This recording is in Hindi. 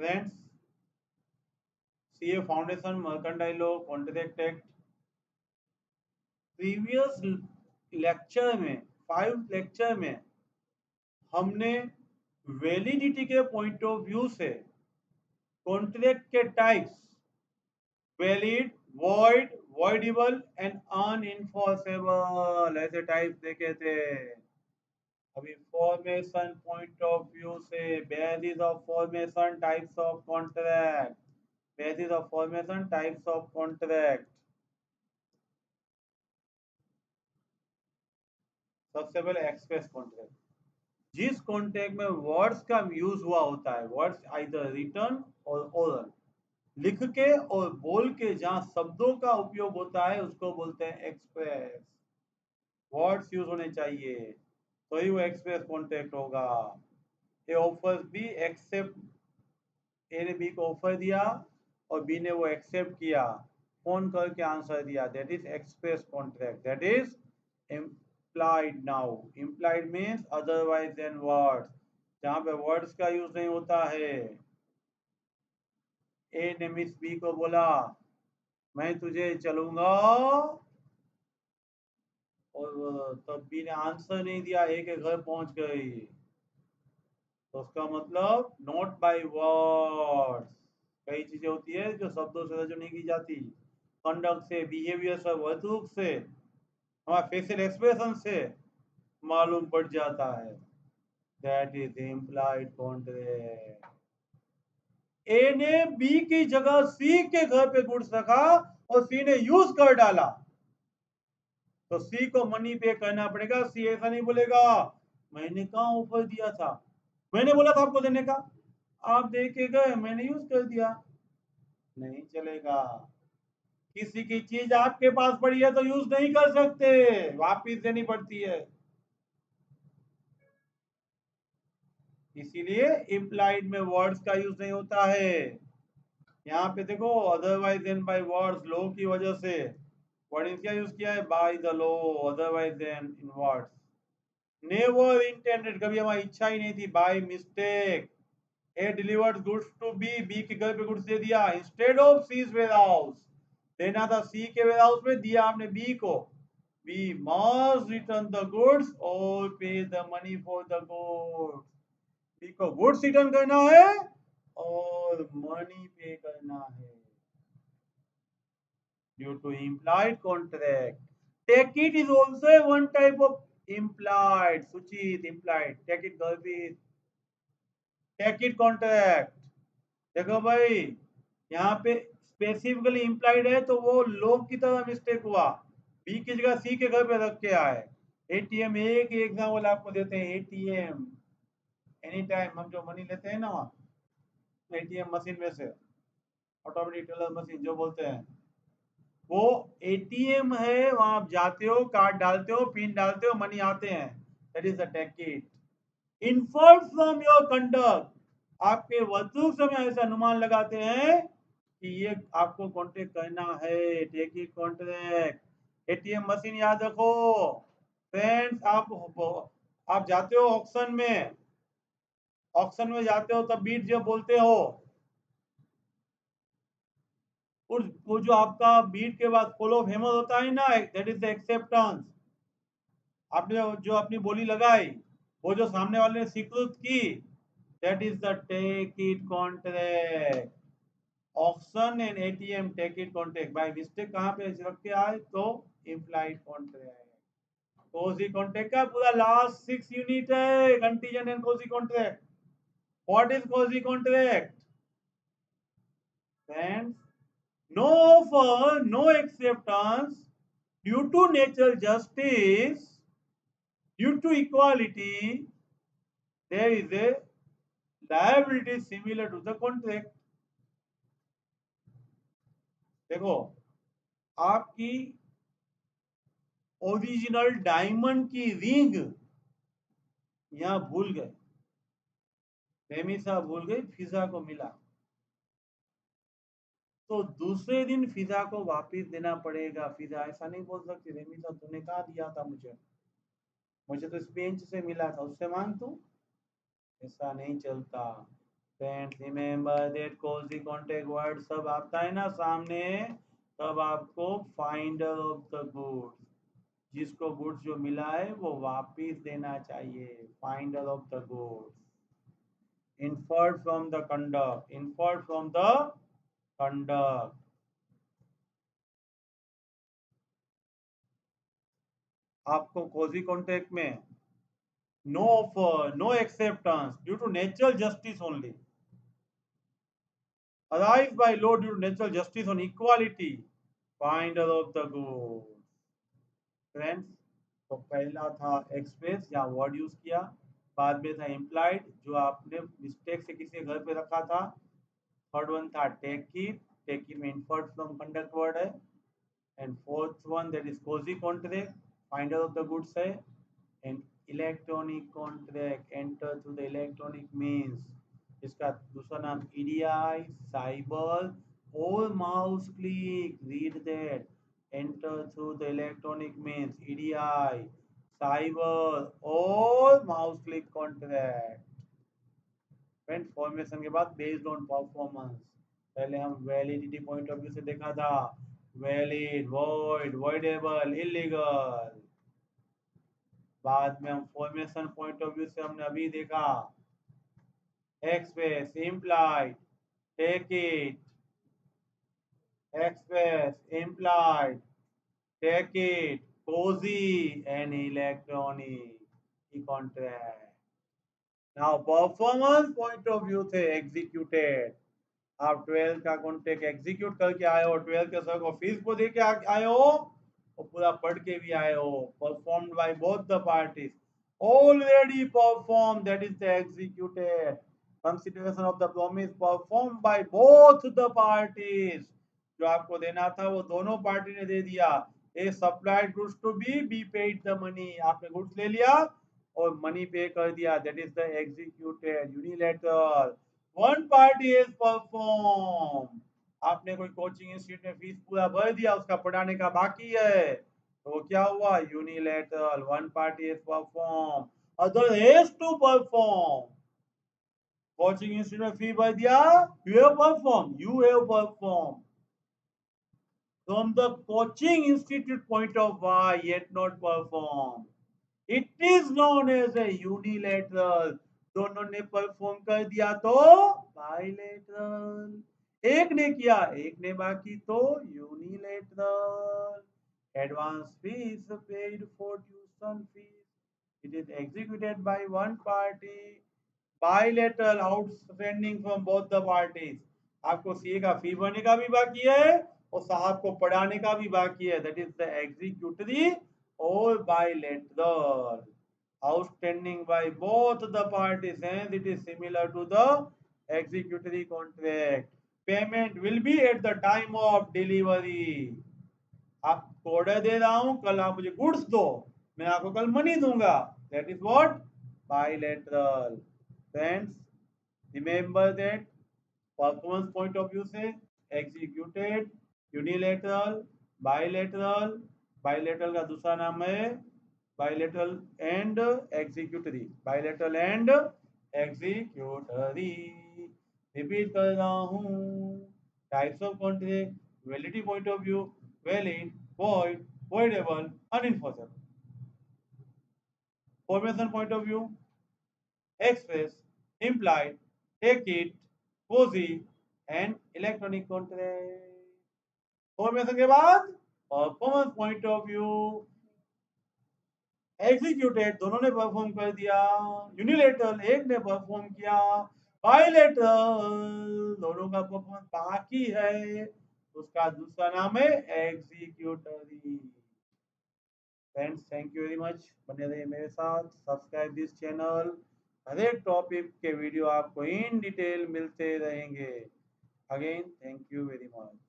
Friends, CA foundation, mercantile law, contract act. Previous lecture में 5 लेक्चर में हमने वैलिडिटी के पॉइंट ऑफ व्यू से कॉन्ट्रैक्ट के types valid, void, voidable and unenforceable ऐसे टाइप्स देखे थे। अभी फॉर्मेशन पॉइंट ऑफ व्यू से basis of formation, types of contract, basis of formation, types of contract. सबसे पहले एक्सप्रेस कॉन्ट्रैक्ट, जिस कॉन्ट्रैक्ट में वर्ड्स का यूज हुआ होता है, वर्ड्स आइदर रिटन और ओरल, लिख के और बोल के जहां शब्दों का उपयोग होता है उसको बोलते हैं एक्सप्रेस। वर्ड्स यूज होने चाहिए तो ही वो एक्सप्रेस कॉन्ट्रैक्ट होगा। ए ऑफर्स बी एक्सेप्ट, ए ने बी को ऑफर दिया और बी ने वो एक्सेप्ट किया, फोन करके आंसर दिया, that is express contract, that is implied. Now implied means otherwise than words, जहां पे वर्ड्स का यूज नहीं होता है। ए ने मिस बी को बोला मैं तुझे चलूंगा, और तब बी ने आंसर नहीं दिया, ए के घर पहुंच गई, तो उसका मतलब नॉट बाय वर्ड्स। कई चीजें होती है जो शब्दों से जो नहीं की जाती, कंडक्ट से, बिहेवियर से, वर्तुक से, हमारे फेशियल एक्सप्रेशन से मालूम पड़ जाता है। That is implied contract. A ने बी की जगह सी के घर पे गुड्स रखा और सी ने यूज कर डाला, तो सी को मनी पे करना पड़ेगा। सी ऐसा नहीं बोलेगा मैंने कहा ऑफर दिया था, मैंने बोला था आपको देने का, आप दे के गए, मैंने यूज कर दिया। नहीं चलेगा। किसी की चीज आपके पास पड़ी है तो यूज नहीं कर सकते, वापिस देनी पड़ती है। इसीलिए इम्प्लाइड में वर्ड्स का यूज नहीं होता है। यहाँ पे देखो otherwise then by words, law की वजह से वर्ड क्या यूज किया है, by the law, otherwise then in words. Never intended, कभी हमारी इच्छा ही नहीं थी, by mistake. A delivered goods to B, B के घर पे गुड्स दे दिया, instead of C's warehouse, देना था सी के वेयर हाउस में, दिया आपने बी को। B must return the goods और pay the money for the goods. B को गुड्स रिटर्न करना है और मनी पे करना है। Due to implied contract, take it is also one type of implied, Suchit, implied, take it garbage, take it contract। देखो भाई, यहाँ पे स्पेसिफिकली इम्प्लाइड है तो वो लोग की तरह मिस्टेक हुआ, बी की जगह सी के घर पे रख के आए। एटीएम, एक एग्जाम्पल आपको देते हैं, एटीएम एनी टाइम हम जो मनी लेते हैं ना, एटीएम मशीन में से, ऑटोमेटिक टेलर मशीन जो बोलते हैं, वो एटीएम है, वहां आप जाते हो, कार्ड डालते हो, पिन डालते हो, मनी आते हैं, that is the ticket. Inferred from your conduct, आपके वस्तु से हम ऐसा अनुमान लगाते हैं कि ये आपको कॉन्ट्रैक्ट करना है, take it contract. ATM machine याद रखो फ्रेंड्स, आप जाते हो ऑक्शन में, ऑक्शन में जाते हो तब बीट जब बोलते हो, वो जो आपका बीट के बाद फॉलो फेमस होता है ना, दैट इज द एक्सेप्टेंस। आपने जो अपनी बोली लगाई, वो जो सामने वाले ने स्वीकृत की, that is the take it contract. Auction and ATM take it contract, by mistake कहां पे रख के आए तो इम्प्लाइड कॉन्ट्रैक्ट। कोजी कॉन्ट्रैक्ट का पूरा लास्ट 6 यूनिट है, contingent and quasi contract. What is quasi contract friends? No offer, no acceptance, due to natural justice, due to equality, there is a liability similar to the contract। देखो, आपकी ओरिजिनल डायमंड की रिंग यहां भूल गए, रेमिसा भूल गई, फिजा को मिला, तो दूसरे दिन फिजा को वापस देना पड़ेगा। फिजा ऐसा नहीं बोल सकती रेमिसा तूने कहा दिया था मुझे, मुझे तो इस बेंच से मिला था, उससे मांग तू, ऐसा नहीं चलता। Friends remember that quasi contact word सब आता है ना सामने, तब आपको फाइंडर ऑफ द गुड्स, जिसको गुड्स जो मिला है वो वापिस देना चाहिए, finder of the goods. inferred from the conduct, inferred from the conduct। आपको कोजी कॉन्टेक्ट में no offer, no acceptance due to natural justice only, arise by law due to natural justice on equality, finder of the goods। Friends, तो पहला था एक्सप्रेस जहाँ वर्ड यूज किया, बाद में था इम्प्लाइड जो आपने मिस्टेक से किसी घर पे रखा था, थर्ड वन था टेक इट में इन्फर्ड फ्रॉम कंडक्ट वर्ड है, and fourth one that is quasi contract, finder of the goods है, and electronic contract enter through the electronic means, इसका दूसरा नाम ईडीआई, साइबर और mouse click, read that, enter through the electronic means, EDI, cyber और mouse click contract। Friend formation के बाद बेस्ड ऑन परफॉर्मेंस, पहले हम वैलिडिटी पॉइंट ऑफ व्यू से देखा था, वैलिड, वॉइड, वॉइडेबल, इलीगल। बाद में हम फॉर्मेशन पॉइंट ऑफ व्यू से हमने अभी देखा express, implied, take it, express, implied, take it, cozy, and electronic contract। Now performance point of view से executed, आप 12 का कॉन्ट्रैक्ट एग्जीक्यूट करके आए हो, 12 के सर को फीस को दे के आए हो और पूरा पढ़ के भी आए हो, performed by both the parties, already perform, that is the executed, consideration of the promise perform by both the parties, जो आपको देना था वो दोनों पार्टी ने दे दिया, A supplied goods to B paid the money, आपने गुड्स ले लिया और मनी पे कर दिया, that is the executed unilateral, one party is perform, आपने कोई कोचिंग इंस्टीट्यूट में फीस पूरा भर दिया, उसका पढ़ाने का बाकी है, तो क्या हुआ, unilateral, one party is perform, other has to perform. Coaching institute में फी भर दिया, you have perform, from the coaching institute point of view yet not perform, it is known as a unilateral, दोनों ने परफॉर्म कर दिया तो बाइलेटरल, एक ने किया एक ने बाकी तो unilateral, advance fees paid for tuition fees, it is executed by one party, bilateral outstanding from both the parties, आपको सीए का फी भरने का भी बाकी है और साहब को पढ़ाने का भी बाकी है, दैट इज द एग्जीक्यूटरी और bilateral, outstanding by both the parties, and it is similar to the executory contract, payment will be at the time of delivery, आपको ऑर्डर दे रहा हूं, कल आप मुझे गुड्स दो, मैं आपको कल मनी दूंगा, that is what, bilateral. Friends remember that performance point of view से एग्जीक्यूटेड, यूनिलेटरल, बाइलेटरल, बाइलेटरल का दूसरा नाम है bilateral and executory, bilateral and executory, repeat कर रहा हूं, types of contract, validity point of view, valid, void, voidable, unenforceable, formation point of view, express, implied, take it, cozy, and electronic contract। Formation के बाद performance point of view, executed दोनों ने परफॉर्म कर दिया, यूनिलेटरल एक ने परफॉर्म किया, बाइलेटरल दोनों का परफॉर्मेंस बाकी है, उसका दूसरा नाम है executory. Friends thank you very much, बने रहिए मेरे साथ, सब्सक्राइब दिस चैनल, हर एक टॉपिक के वीडियो आपको इन डिटेल मिलते रहेंगे। Again thank you very much.